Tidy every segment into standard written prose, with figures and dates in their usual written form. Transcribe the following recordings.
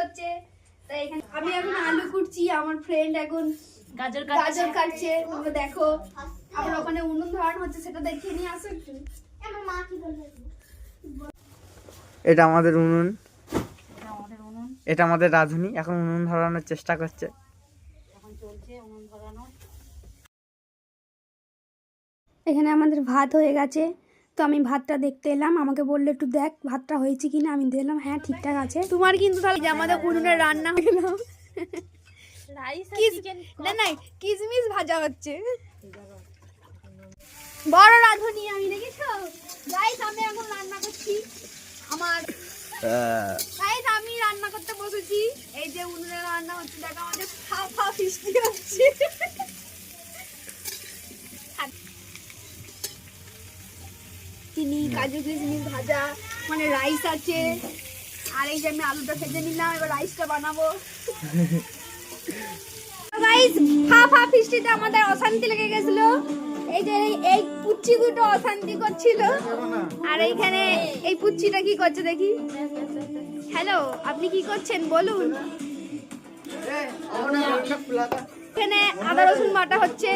হচ্ছে। তাই এখানে আমি এখন আলু কুটছি, আমার ফ্রেন্ড এখন গাজর কাটছে। তোমরা দেখো, আবার ওখানে উনুন ধরানো হচ্ছে, সেটা দেখিয়ে নিয়ে আসো একটু। এটা আমাদের উনুন, এটা আমাদের রাঁধুনি এখন উনুন ধরানোর চেষ্টা করছে। এখন চলছে উনুন ধরানো। এখানে আমাদের ভাত হয়ে গেছে, তো আমি ভাতটা দেখতে এলাম। আমাকে বললো একটু দেখ ভাতটা হয়েছে কিনা, আমি দিলাম হ্যাঁ ঠিকঠাক আছে। তোমার কিন্তু তাহলে যে আমাদের উনুনে রান্না হলো, না কিশমিশ ভাজা হচ্ছে। বড় রাঁধুনি আমি, দেখেছো গাইস? আমি এখন রান্না করছি, আমি রান্না করতে বসেছি। এই যে উনুনে রান্না হচ্ছে, দেখো আমাদের ফা ফিস্টি হচ্ছে। চিনি কাজু কিশমিশ ভাজা, মানে রাইস আছে। আর এই যে আমি আলুটা ভেজে নিলাম, এবার রাইসটা বানাবো। গাইস, ফা ফিস্টিতে আমাদের অশান্তি লেগে গেছিল। এই যে এই পুচ্চি দুটো অশান্তি করছিল, আর এইখানে এই পুচ্চিটা কি করছে দেখি। হ্যালো, আপনি কি করছেন বলুন? এখানে আদা রসুন বাটা হচ্ছে।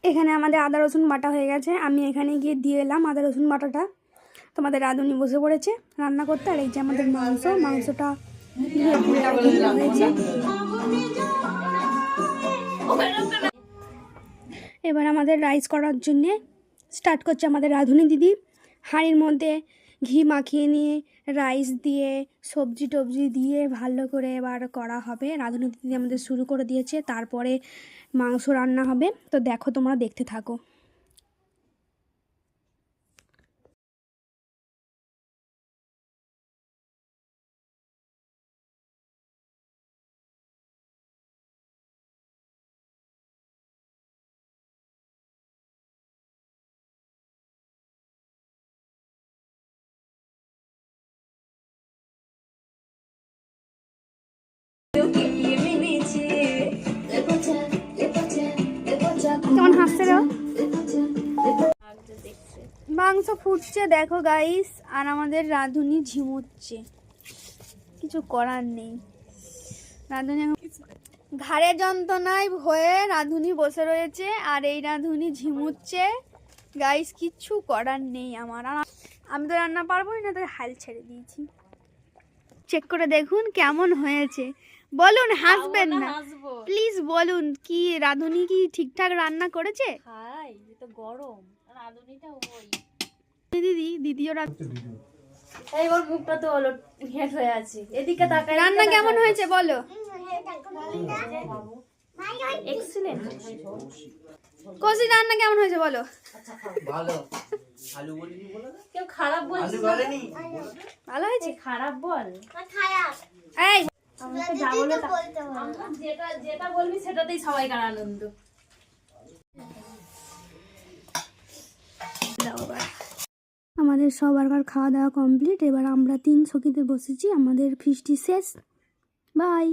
এখানে আমাদের আদা রসুন বাটা হয়ে গেছে, আমি এখানে গিয়ে দিয়ে এলাম আদা রসুন বাটাটা। তোমাদের রাঁধুনি বসে পড়েছে রান্না করতে। আর এই যে আমাদের মাংসটা হয়েছে। এবার আমাদের রাইস করার জন্যে স্টার্ট করছে আমাদের রাঁধুনি দিদি। হাঁড়ির মধ্যে ঘি মাখিয়ে নিয়ে রাইস দিয়ে সবজি টবজি দিয়ে ভালো করে এবার করা হবে। রাঁধুনি দিদি আমাদের শুরু করে দিয়েছে, তারপরে মাংস রান্না হবে। তো দেখো, তোমরা দেখতে থাকো। কেমন হাসছে রে? মাংস ফুটছে দেখো গাইস, আর আমাদের রাঁধুনি ঝিমুচ্ছে। কিছু করার নেই, রাঁধুনি ঘাড়ে যন্ত্রণায় হয়ে রাঁধুনি বসে রয়েছে, আর এই রাঁধুনি ঝিমুচ্ছে। গাইস, কিচ্ছু করার নেই আমার। আমি তো রান্না পারবোই না, তাই হাল ছেড়ে দিয়েছি। চেক করে দেখুন কেমন হয়েছে, বলুন, হাসবেন না প্লিজ। বলুন, কি রাঁধুনি কি ঠিকঠাক রান্না করেছে? গরম রাঁধুনিটা দিদিও এই ওর মুখটা তো হলো হেট হয়ে আছে, এদিকে তাকাই। রান্না কেমন হয়েছে বলো? এক্সিলেন্ট। কোসি, রান্না কেমন হয়েছে বলো? ভালো। আলু বলিনি বলো না? কেউ খারাপ বলছে? আলু বলেনি? ভালো হয়েছে। খারাপ বল। খারাপ। এই আমাকে যা বলে বলতে হবে। যেটা বলবি সেটাতেই সবাইকার আনন্দ। আমাদের সবার খাওয়া দাওয়া কমপ্লিট। এবার আমরা 3 সখীতে বসেছি, আমাদের ফিস্টি শেষ। বাই।